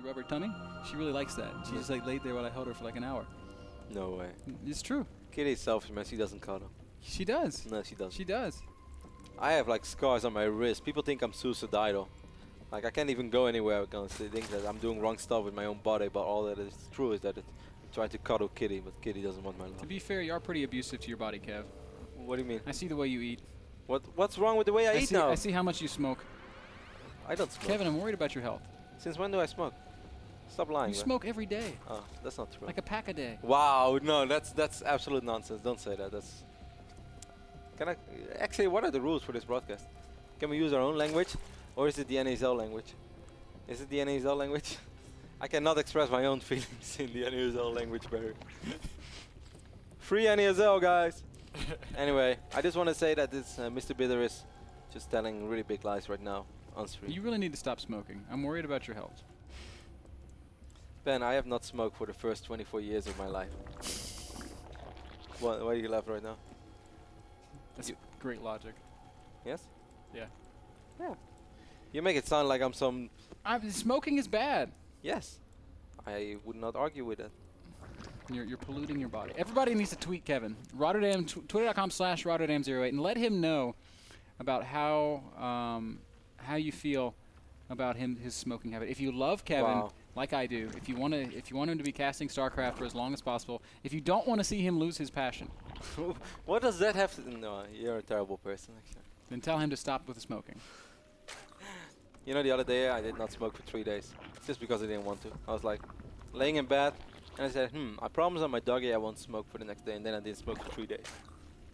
rubber tummy. She really likes that. She just like laid there while I held her for like an hour. No way. It's true. Kitty's selfish, man. She doesn't cuddle. She does. No, she doesn't. She does. I have like scars on my wrist. People think I'm suicidal. Like I can't even go anywhere because they think that I'm doing wrong stuff with my own body. But all that is true is that I'm trying to cuddle Kitty, but Kitty doesn't want my love. To be fair, you are pretty abusive to your body, Kev. What do you mean? I see the way you eat. What's wrong with the way I eat now? I see how much you smoke. I don't smoke. Kevin, I'm worried about your health. Since when do I smoke? Stop lying. You smoke every day. Oh, that's not true. Like a pack a day. Wow, no, that's absolute nonsense. Don't say that. That's. Can I actually? What are the rules for this broadcast? Can we use our own language, or is it the NASL language? Is it the NASL language? I cannot express my own feelings in the NASL language, Barry. Free NASL, guys. Anyway, I just want to say that this Mr. Bitter is just telling really big lies right now on stream. You really need to stop smoking. I'm worried about your health. Ben, I have not smoked for the first 24 years of my life. Why do you laugh right now? That's great logic. Yes? Yeah. Yeah. You make it sound like I'm some... Smoking is bad. Yes. I would not argue with that. You're polluting your body. Everybody needs to tweet Kevin. Rotterdam, Twitter.com/Rotterdam08 and let him know about how you feel about his smoking habit. If you love Kevin, like I do, if you want him to be casting StarCraft for as long as possible, if you don't want to see him lose his passion, what does that have to? No, you're a terrible person. Actually. Then tell him to stop with the smoking. You know, the other day I did not smoke for 3 days, just because I didn't want to. I was like laying in bed, and I said, I promise on my doggy I won't smoke for the next day, and then I didn't smoke for 3 days.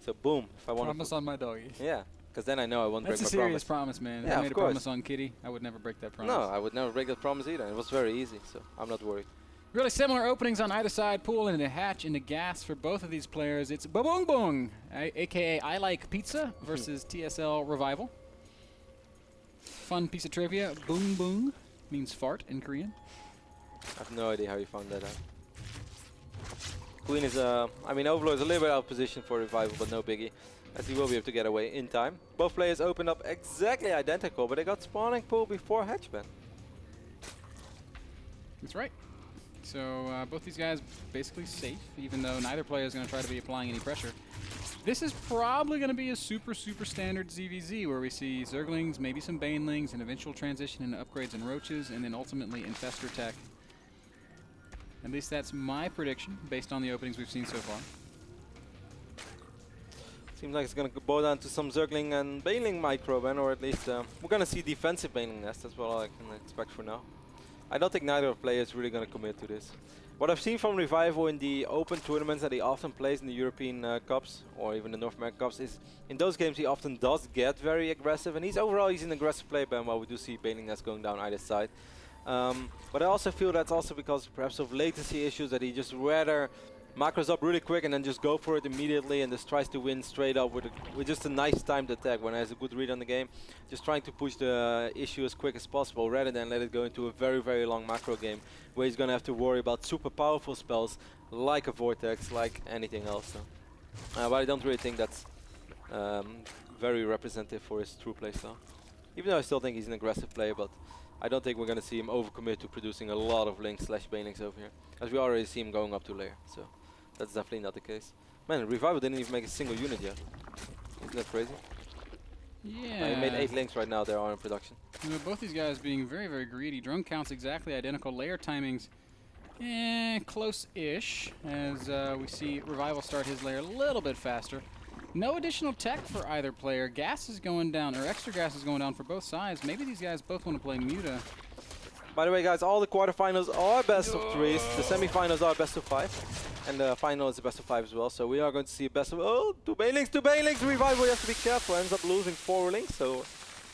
So boom, if I want to promise on my doggy. Yeah, because then I know I won't break my promise. That's a serious promise, man. Yeah, if I made a promise on Kitty, I would never break that promise. No, I would never break that promise either. It was very easy, so I'm not worried. Really similar openings on either side. Pool and a hatch into gas for both of these players. It's Bboong, a.k.a. I Like Pizza versus TSL Revival. Fun piece of trivia. Bboong means fart in Korean. I have no idea how you found that out. Queen is, I mean, Overlord is a little bit out of position for Revival, but no biggie, as he will be able to get away in time. Both players opened up exactly identical, but they got spawning pool before hatchman. That's right. So both these guys basically safe, even though neither player is going to try to be applying any pressure. This is probably going to be a super standard ZvZ, where we see Zerglings, maybe some Banelings, an eventual transition into upgrades and roaches, and then ultimately Infestor tech. At least that's my prediction, based on the openings we've seen so far. Seems like it's going to boil down to some Zergling and Baneling micro, Ben, or at least we're going to see defensive Baneling nest. That's what I can expect for now. I don't think neither player is really going to commit to this. What I've seen from Revival in the open tournaments that he often plays in the European Cups or even the North American Cups is in those games he often does get very aggressive, and he's an aggressive player, Ben, while we do see Baneling nest going down either side. But I also feel that's also because perhaps of latency issues, that he just rather macros up really quick and then just go for it immediately and just tries to win straight up with just a nice timed attack when he has a good read on the game. Just trying to push the issue as quick as possible rather than let it go into a very long macro game where he's going to have to worry about super powerful spells like a Vortex, like anything else. So. But I don't really think that's very representative for his true playstyle. Even though I still think he's an aggressive player, but I don't think we're going to see him overcommit to producing a lot of Lings/Banelings over here, as we already see him going up to layer. So that's definitely not the case. Man, Revival didn't even make a single unit yet. Isn't that crazy? Yeah. He made 8 Lings right now. They are in production. You know, both these guys being very greedy. Drone counts exactly identical. Layer timings, close-ish, as we see Revival start his layer a little bit faster. No additional tech for either player. Gas is going down, or extra gas is going down for both sides. Maybe these guys both want to play Muta. By the way, guys, all the quarterfinals are best of 3s. The semifinals are best of 5. And the final is a best of 5 as well. So we are going to see a best of... Oh, 2 Banelings, 2 Banelings! Revival, you have to be careful. Ends up losing 4 Lings, so...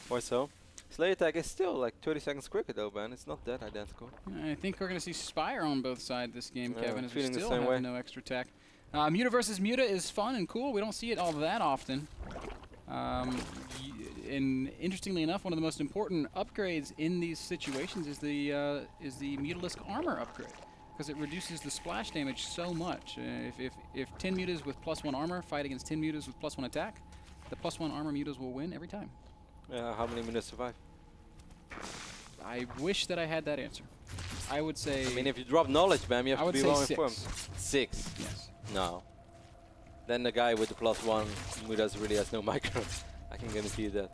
Or so. Slayer attack is still like 30 seconds quicker though, man. It's not that identical. I think we're going to see Spire on both sides this game, yeah, Kevin, as we still have no extra tech. Muta versus Muta is fun and cool. We don't see it all that often. And interestingly enough, one of the most important upgrades in these situations is the Mutalisk armor upgrade, because it reduces the splash damage so much. If 10 Mutas with +1 armor fight against 10 Mutas with +1 attack, the +1 armor Mutas will win every time. How many minutes survive? I wish that I had that answer. I would say. I mean, if you drop knowledge, Bam, you have to be well informed. 6. 6? Yes. No. Then the guy with the +1 Mudas really has no micro. I can guarantee you that.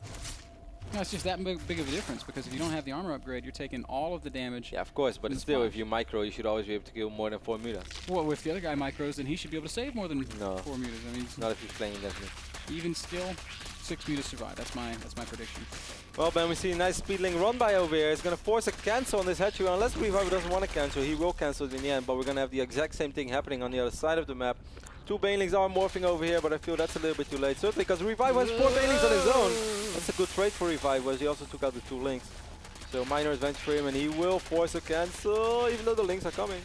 No, it's just that big of a difference, because if you don't have the armor upgrade, you're taking all of the damage. Yeah, of course, but still, if you micro, you should always be able to kill more than 4 Mudas. Well, if the other guy micros, then he should be able to save more than 4 Mudas. I mean, not if he's playing against me. Even still, 6 Mudas survive. That's my prediction. Well, Ben, we see a nice speedling run by over here. He's going to force a cancel on this hatchery. Unless Reviver doesn't want to cancel, he will cancel it in the end, but we're going to have the exact same thing happening on the other side of the map. 2 banelings are morphing over here, but I feel that's a little bit too late. Certainly, because Reviver has 4 banelings on his own. That's a good trade for Reviver, as he also took out the 2 links. So minor advantage for him, and he will force a cancel, even though the links are coming.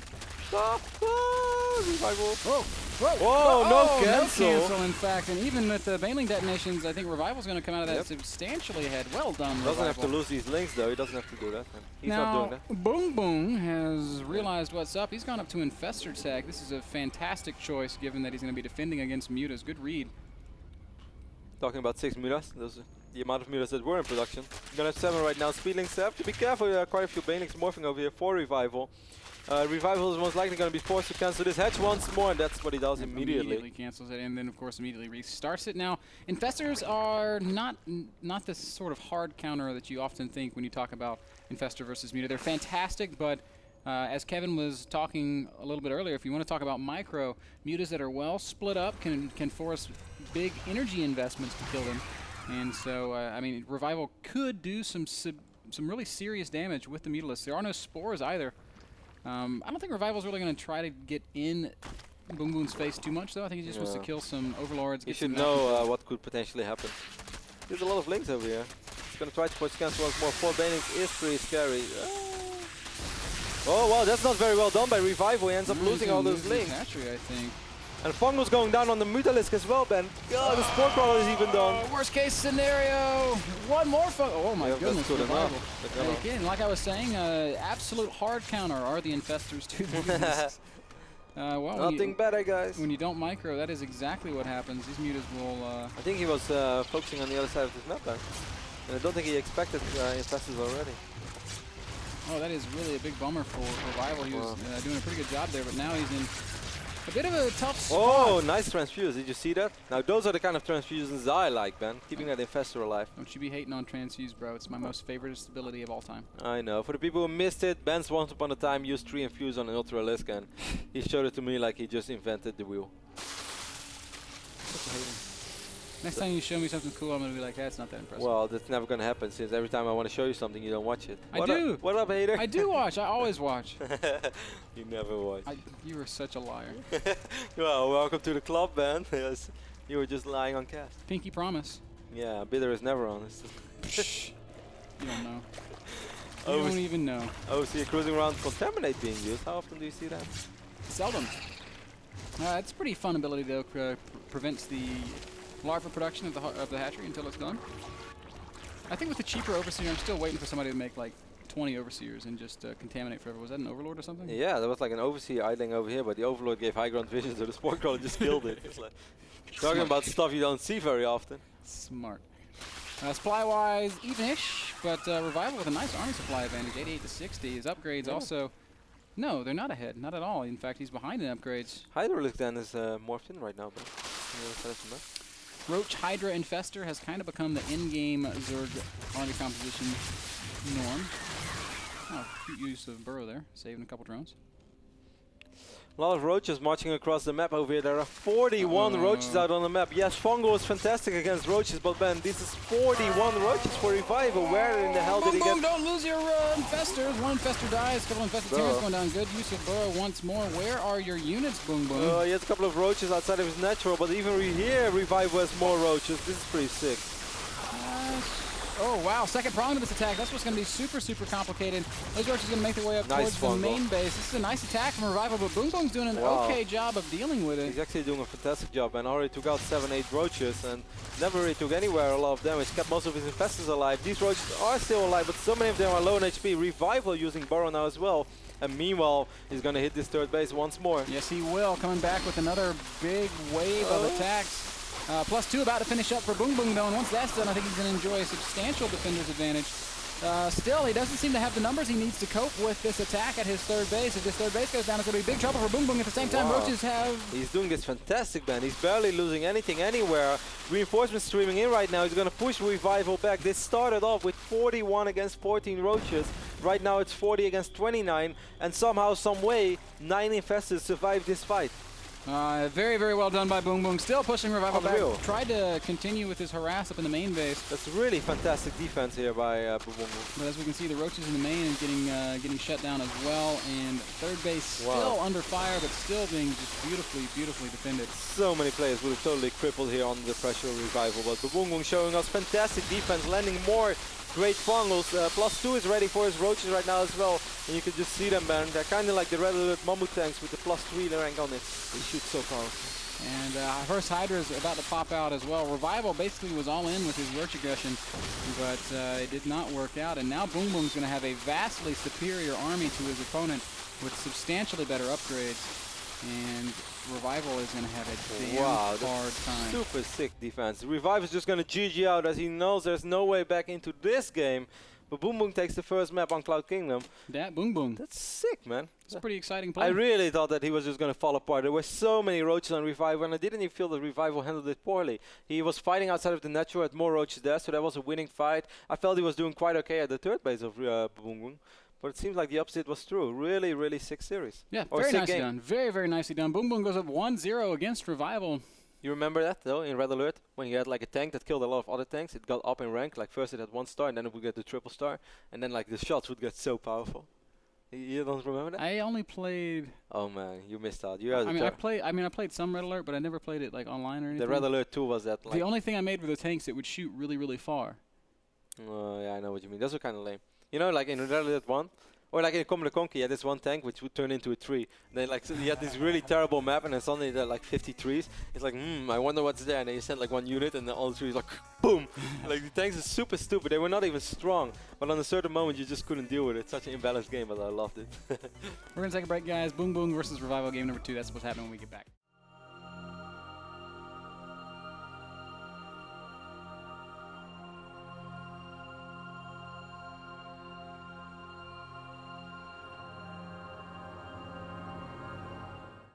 Stop! Revival. Whoa! Whoa! Whoa! No cancel! No cancel, in fact, and even with the baneling detonations, I think Revival's going to come out of that substantially ahead. Well done, Revival. Doesn't have to lose these links, though. He doesn't have to do that. He's now, not doing that. Bboong has realized what's up. He's gone up to Infestor tag. This is a fantastic choice, given that he's going to be defending against Mutas. Good read. Talking about 6 Mutas, those are the amount of Mutas that were in production. You're going to have 7 right now. Speedlings have to be careful. There are quite a few banelings morphing over here for Revival. Revival is most likely going to be forced to cancel this hatch once more, and that's what he does immediately. Immediately cancels it, and then of course immediately restarts it. Now, Infestors are not the sort of hard counter that you often think when you talk about Infestor versus Muta. They're fantastic, but as Kevin was talking a little bit earlier, if you want to talk about micro, Mutas that are well split up can force big energy investments to kill them. And so, I mean, Revival could do some really serious damage with the Mutalisk. There are no spores either. I don't think Revival's really going to try to get in Bboong's face too much, though. I think he just wants to kill some Overlords. He should know what could potentially happen. There's a lot of links over here. He's going to try to force cancel once more. 4 banelings is pretty scary. Oh, wow, that's not very well done by Revival. He ends up losing all those links. Hatchery, I think. And Fungo's going down on the Mutalisk as well, Ben. God, the Spore Crawler is even done. Worst case scenario. One more Oh my goodness, that's Revival. Again, like I was saying, absolute hard counter are the Infestors to the Mutas. Well, nothing better, guys. When you don't micro, that is exactly what happens. These Mutas will... I think he was focusing on the other side of this map, Ben. And I don't think he expected Infestors already. Oh, that is really a big bummer for Revival. He was doing a pretty good job there, but now he's in a bit of a tough spot. Oh, nice transfuse. Did you see that? Now, those are the kind of transfusions I like, Ben. Keeping that Infestor alive. Don't you be hating on transfuse, bro. It's my most favorite ability of all time. I know. For the people who missed it, Ben's once upon a time used 3 infuse on an Ultralisk, and he showed it to me like he just invented the wheel. Next time you show me something cool, I'm going to be like, that's not that impressive. Well, that's never going to happen, since every time I want to show you something, you don't watch it. I do. What up, hater? I do watch. I always watch. You never watch. You are such a liar. Well, welcome to the club, Ben. Yes, you were just lying on cast. Pinky promise. Yeah, bitter is never honest. You don't know. You don't even know. Oh, see a cruising around Contaminate being used. How often do you see that? Seldom. It's a pretty fun ability, though. Prevents the larva production of the hatchery until it's gone. I think with the cheaper Overseer, I'm still waiting for somebody to make like 20 Overseers and just contaminate forever. Was that an Overlord or something? Yeah, there was like an Overseer idling over here, but the Overlord gave high ground vision, so the Spore Crawler just killed it. It's like talking about stuff you don't see very often. Smart. Supply-wise, even-ish, but Revival with a nice army supply advantage, 88 to 60. His upgrades also... No, they're not ahead, not at all. In fact, he's behind in upgrades. Hydralisk then is morphed in right now, but Roach Hydra Infestor has kind of become the in-game Zerg army composition norm. Oh, cute use of Burrow there, saving a couple drones. A lot of roaches marching across the map over here. There are 41 roaches out on the map. Yes, Fungo is fantastic against roaches, but Ben, this is 41 roaches for Revival. Where in the hell did he get... Don't lose your Infestors. One Infestor dies, a couple Infestor teammates going down. Good use of Burrow once more. Where are your units, Bboong? He has a couple of roaches outside of his natural, but even here, Revival has more roaches. This is pretty sick. Oh, wow. Second prong to this attack. That's what's going to be super, super complicated. Those roaches are going to make their way up towards the main base. This is a nice attack from Revival, but Bboong's doing an okay job of dealing with it. He's actually doing a fantastic job, and already took out 7-8 roaches, and never really took anywhere a lot of damage. Kept most of his infestors alive. These roaches are still alive, but so many of them are low on HP. Revival using Burrow now as well. And meanwhile, he's going to hit this third base once more. Yes, he will. Coming back with another big wave of attacks. +2 about to finish up for Bboong though, and once that's done, I think he's going to enjoy a substantial defender's advantage. Still, he doesn't seem to have the numbers he needs to cope with this attack at his third base. If this third base goes down, it's going to be big trouble for Bboong. At the same time, Wow. Roaches have... He's doing this fantastic, man. He's barely losing anything anywhere. Reinforcements streaming in right now. He's going to push Revival back. This started off with 41 against 14 Roaches. Right now it's 40 against 29. And somehow, some way, 9 Infestors survived this fight. Very, very well done by Bboong. Still pushing Revival Unreal. back. Tried to continue with his harass up in the main base. That's really fantastic defense here by Bboong. But as we can see, the Roaches in the main is getting shut down as well. And third base still under fire, but still being just beautifully, beautifully defended. So many players would have totally crippled here under the pressure of Revival. But Bboong showing us fantastic defense, landing more great fungals. +2 is ready for his Roaches right now as well. And you can just see them, man. They're kind of like the Red Alert Mammoth tanks with the +3 rank on it. They shoot so powerful. And first Hydra is about to pop out as well. Revival basically was all in with his Roach aggression, but it did not work out. And now Bboong's going to have a vastly superior army to his opponent with substantially better upgrades. And Revival is going to have a damn hard time. Super sick defense. Revive is just going to GG out as he knows there's no way back into this game. But Bboong takes the first map on Cloud Kingdom. That Bboong. That's sick, man. It's a pretty exciting play. I really thought that he was just going to fall apart. There were so many Roaches on Revival, and I didn't even feel that Revival handled it poorly. He was fighting outside of the natural, had more Roaches there, so that was a winning fight. I felt he was doing quite okay at the third base of Bboong. But it seems like the opposite was true. Really, really sick series. Yeah, very nicely done. Very, very nicely done. Bboong goes up 1-0 against Revival. You remember that, though, in Red Alert? When you had like a tank that killed a lot of other tanks, it got up in rank. Like first it had 1 star, and then it would get the triple star. And then like the shots would get so powerful. You don't remember that? I only played... Oh man, you missed out. I played some Red Alert, but I never played it like online or anything. The Red Alert 2 was that. Like the only thing I made were the tanks that would shoot really, really far. Oh yeah, I know what you mean. Those are kind of lame. You know, like in Red Alert 1, or like in Command & Conquer, you had this one tank which would turn into a tree. And then like so you had this really terrible map, and then suddenly there are like 50 trees. It's like, I wonder what's there. And then you send like 1 unit, and then all the trees like, boom. Like the tanks are super stupid. They were not even strong, but on a certain moment you just couldn't deal with it. Such an imbalanced game, but I loved it. We're gonna take a break, guys. Bboong versus Revival game number 2. That's what's happening when we get back.